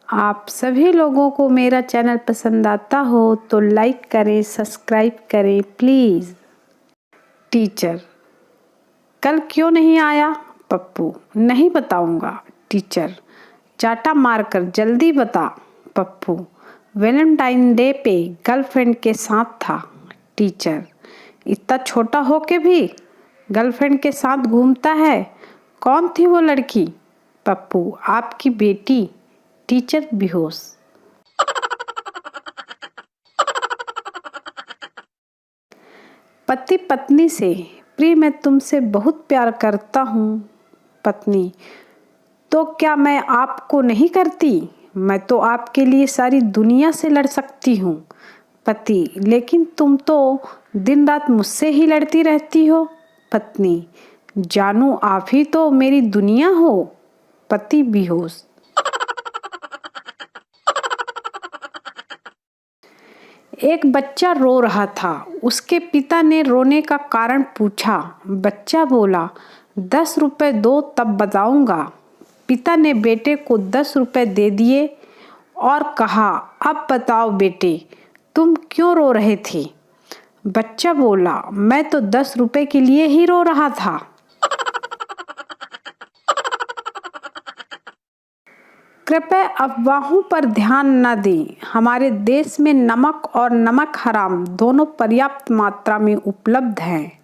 आप सभी लोगों को मेरा चैनल पसंद आता हो तो लाइक करें, सब्सक्राइब करें प्लीज़। टीचर, कल क्यों नहीं आया? पप्पू, नहीं बताऊंगा। टीचर, चाटा मारकर जल्दी बता। पप्पू, वैलेंटाइन डे पे गर्लफ्रेंड के साथ था। टीचर, इतना छोटा हो के भी गर्लफ्रेंड के साथ घूमता है? कौन थी वो लड़की? पप्पू, आपकी बेटी। टीचर बेहोश। पति पत्नी से, प्रिय मैं तुमसे बहुत प्यार करता हूँ। पत्नी, तो क्या मैं आपको नहीं करती? मैं तो आपके लिए सारी दुनिया से लड़ सकती हूँ। पति, लेकिन तुम तो दिन रात मुझसे ही लड़ती रहती हो। पत्नी, जानू आप ही तो मेरी दुनिया हो। पति बेहोश। एक बच्चा रो रहा था। उसके पिता ने रोने का कारण पूछा। बच्चा बोला, 10 रुपए दो तब बताऊंगा। पिता ने बेटे को 10 रुपए दे दिए और कहा, अब बताओ बेटे, तुम क्यों रो रहे थे? बच्चा बोला, मैं तो 10 रुपए के लिए ही रो रहा था। कृपया अफवाहों पर ध्यान न दें। हमारे देश में नमक और नमक हराम दोनों पर्याप्त मात्रा में उपलब्ध हैं।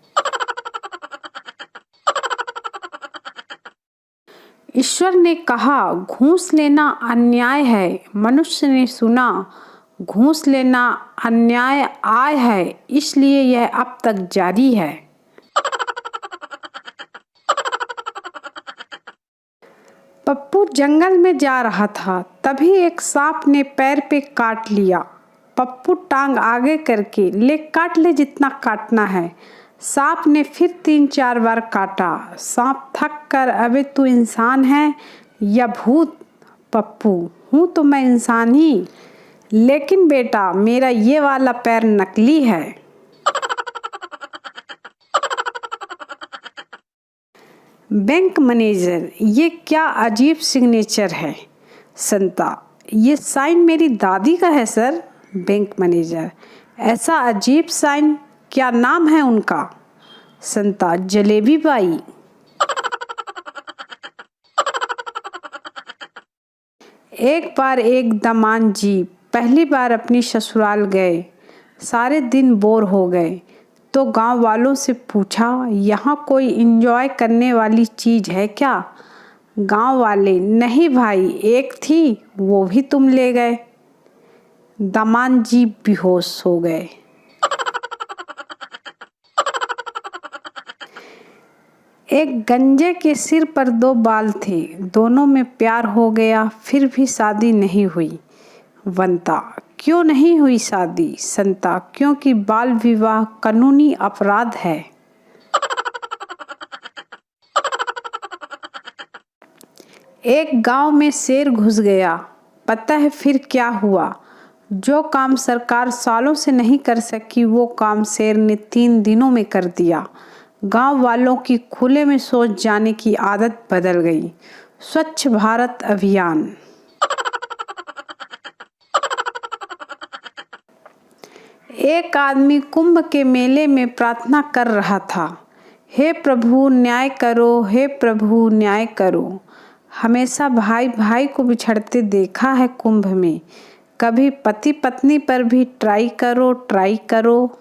ईश्वर ने कहा, घूस लेना अन्याय है। मनुष्य ने सुना, घूस लेना अन्याय आय है, इसलिए यह अब तक जारी है। पप्पू जंगल में जा रहा था, तभी एक सांप ने पैर पे काट लिया। पप्पू टांग आगे करके, ले काट ले जितना काटना है। सांप ने फिर 3-4 बार काटा। सांप थक कर, अबे तू इंसान है या भूत? पप्पू, हूँ तो मैं इंसान ही, लेकिन बेटा मेरा ये वाला पैर नकली है। बैंक मैनेजर, ये क्या अजीब सिग्नेचर है? संता, ये साइन मेरी दादी का है सर। बैंक मैनेजर, ऐसा अजीब साइन, क्या नाम है उनका? संता, जलेबी बाई। एक बार एक दामान जी पहली बार अपनी ससुराल गए। सारे दिन बोर हो गए तो गांव वालों से पूछा, यहाँ कोई एंजॉय करने वाली चीज़ है क्या? गांव वाले, नहीं भाई, एक थी, वो भी तुम ले गए। दामान जी बेहोश हो गए। एक गंजे के सिर पर 2 बाल थे, दोनों में प्यार हो गया, फिर भी शादी नहीं हुई। वंता, क्यों नहीं हुई शादी? संता, क्योंकि बाल विवाह कानूनी अपराध है। एक गांव में शेर घुस गया। पता है फिर क्या हुआ? जो काम सरकार सालों से नहीं कर सकी, वो काम शेर ने 3 दिनों में कर दिया। गांव वालों की खुले में शौच जाने की आदत बदल गई। स्वच्छ भारत अभियान। एक आदमी कुंभ के मेले में प्रार्थना कर रहा था, हे प्रभु न्याय करो, हे प्रभु न्याय करो। हमेशा भाई भाई को बिछड़ते देखा है कुंभ में, कभी पति पत्नी पर भी ट्राई करो, ट्राई करो।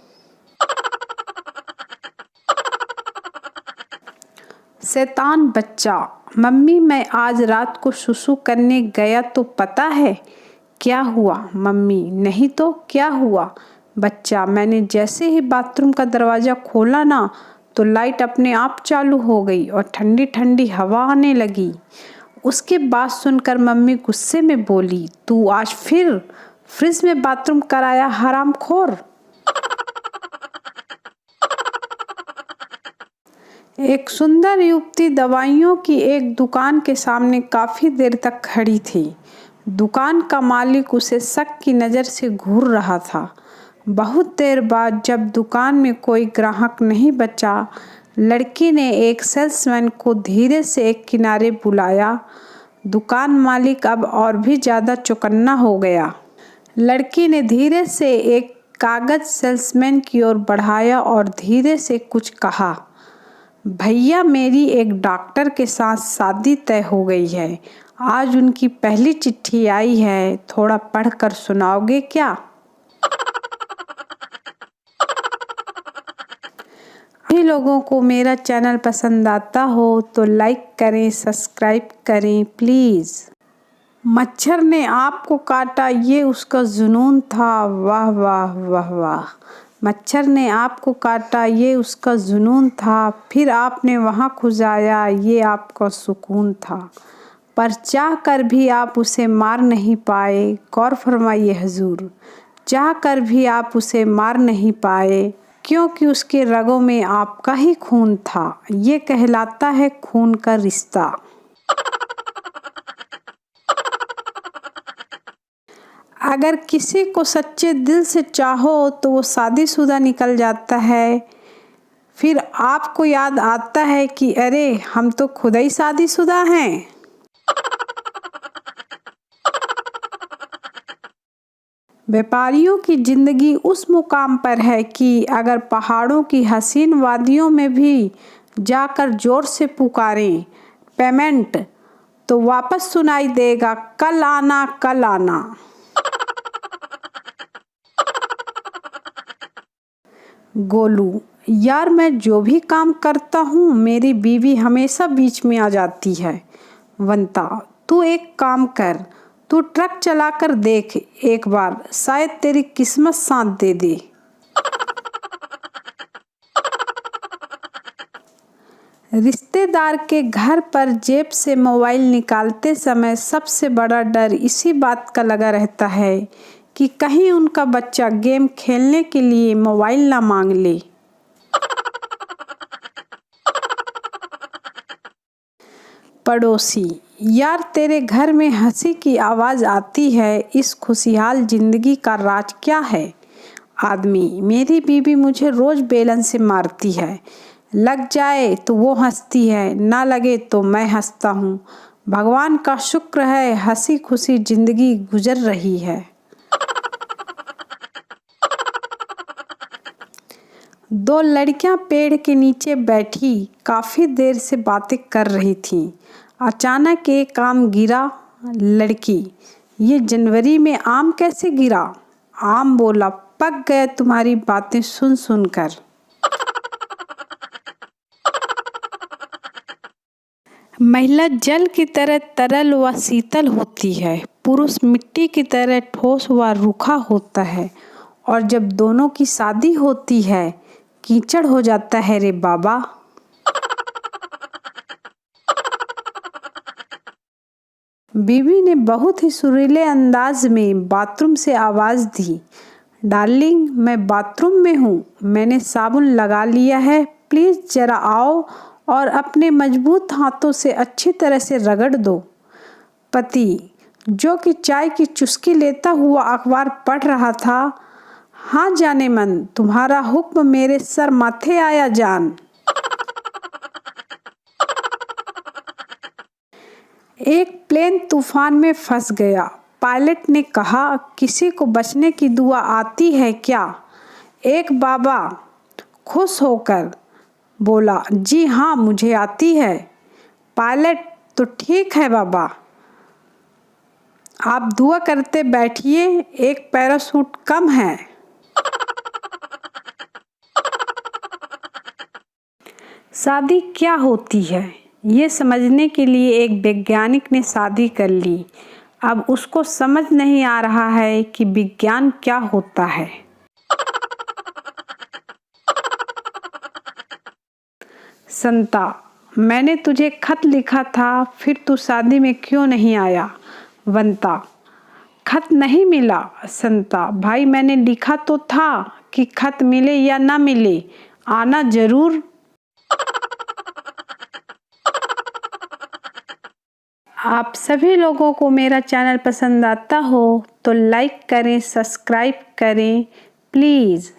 शैतान बच्चा, मम्मी मैं आज रात को सुसु करने गया तो पता है क्या हुआ? मम्मी, नहीं तो क्या हुआ? बच्चा, मैंने जैसे ही बाथरूम का दरवाज़ा खोला ना, तो लाइट अपने आप चालू हो गई और ठंडी ठंडी हवा आने लगी। उसके बात सुनकर मम्मी गुस्से में बोली, तू आज फिर फ्रिज में बाथरूम कराया हरामखोर। एक सुंदर युवती दवाइयों की एक दुकान के सामने काफ़ी देर तक खड़ी थी। दुकान का मालिक उसे शक की नज़र से घूर रहा था। बहुत देर बाद जब दुकान में कोई ग्राहक नहीं बचा, लड़की ने एक सेल्समैन को धीरे से एक किनारे बुलाया। दुकान मालिक अब और भी ज़्यादा चौकन्ना हो गया। लड़की ने धीरे से एक कागज़ सेल्समैन की ओर बढ़ाया और धीरे से कुछ कहा। भैया, मेरी एक डॉक्टर के साथ शादी तय हो गई है। आज उनकी पहली चिट्ठी आई है, थोड़ा पढ़कर सुनाओगे क्या? सभी लोगों को मेरा चैनल पसंद आता हो तो लाइक करें, सब्सक्राइब करें प्लीज़। मच्छर ने आपको काटा, ये उसका जुनून था। वाह वाह वाह वाह। मच्छर ने आपको काटा, ये उसका जुनून था। फिर आपने वहाँ खुजाया, ये आपका सुकून था। पर चाह कर भी आप उसे मार नहीं पाए। गौर फरमाइए हुजूर, चाह कर भी आप उसे मार नहीं पाए, क्योंकि उसके रगों में आपका ही खून था। ये कहलाता है खून का रिश्ता। अगर किसी को सच्चे दिल से चाहो तो वो शादीशुदा निकल जाता है। फिर आपको याद आता है कि अरे, हम तो खुद ही शादीशुदा हैं। व्यापारियों की जिंदगी उस मुकाम पर है कि अगर पहाड़ों की हसीन वादियों में भी जाकर जोर से पुकारें पेमेंट, तो वापस सुनाई देगा कल आना कल आना। गोलू, यार मैं जो भी काम करता हूँ मेरी बीवी हमेशा बीच में आ जाती है। वंता, तू एक काम कर, तू ट्रक चलाकर देख एक बार, शायद तेरी किस्मत साथ दे दे। रिश्तेदार के घर पर जेब से मोबाइल निकालते समय सबसे बड़ा डर इसी बात का लगा रहता है कि कहीं उनका बच्चा गेम खेलने के लिए मोबाइल ना मांग ले। पड़ोसी, यार तेरे घर में हंसी की आवाज़ आती है, इस खुशहाल जिंदगी का राज क्या है? आदमी, मेरी बीवी मुझे रोज़ बेलन से मारती है, लग जाए तो वो हंसती है, ना लगे तो मैं हंसता हूँ। भगवान का शुक्र है हंसी खुशी जिंदगी गुजर रही है। दो लड़कियां पेड़ के नीचे बैठी काफ़ी देर से बातें कर रही थीं। अचानक एक आम गिरा। लड़की, ये जनवरी में आम कैसे गिरा? आम बोला, पक गए तुम्हारी बातें सुन सुनकर। महिला जल की तरह तरल व शीतल होती है, पुरुष मिट्टी की तरह ठोस व रूखा होता है, और जब दोनों की शादी होती है कीचड़ हो जाता है रे बाबा। बीवी ने बहुत ही सुरीले अंदाज में बाथरूम से आवाज़ दी, डार्लिंग मैं बाथरूम में हूँ, मैंने साबुन लगा लिया है, प्लीज़ ज़रा आओ और अपने मजबूत हाथों से अच्छी तरह से रगड़ दो। पति, जो कि चाय की चुस्की लेता हुआ अखबार पढ़ रहा था, हाँ जाने मन, तुम्हारा हुक्म मेरे सर माथे आया जान। एक प्लेन तूफान में फंस गया। पायलट ने कहा, किसी को बचने की दुआ आती है क्या? एक बाबा खुश होकर बोला, जी हाँ मुझे आती है। पायलट, तो ठीक है बाबा, आप दुआ करते बैठिए, एक पैराशूट कम है। शादी क्या होती है ये समझने के लिए एक वैज्ञानिक ने शादी कर ली। अब उसको समझ नहीं आ रहा है कि विज्ञान क्या होता है। संता, मैंने तुझे खत लिखा था, फिर तू शादी में क्यों नहीं आया? वंता, खत नहीं मिला। संता, भाई मैंने लिखा तो था कि खत मिले या ना मिले आना जरूर। आप सभी लोगों को मेरा चैनल पसंद आता हो तो लाइक करें, सब्सक्राइब करें प्लीज़।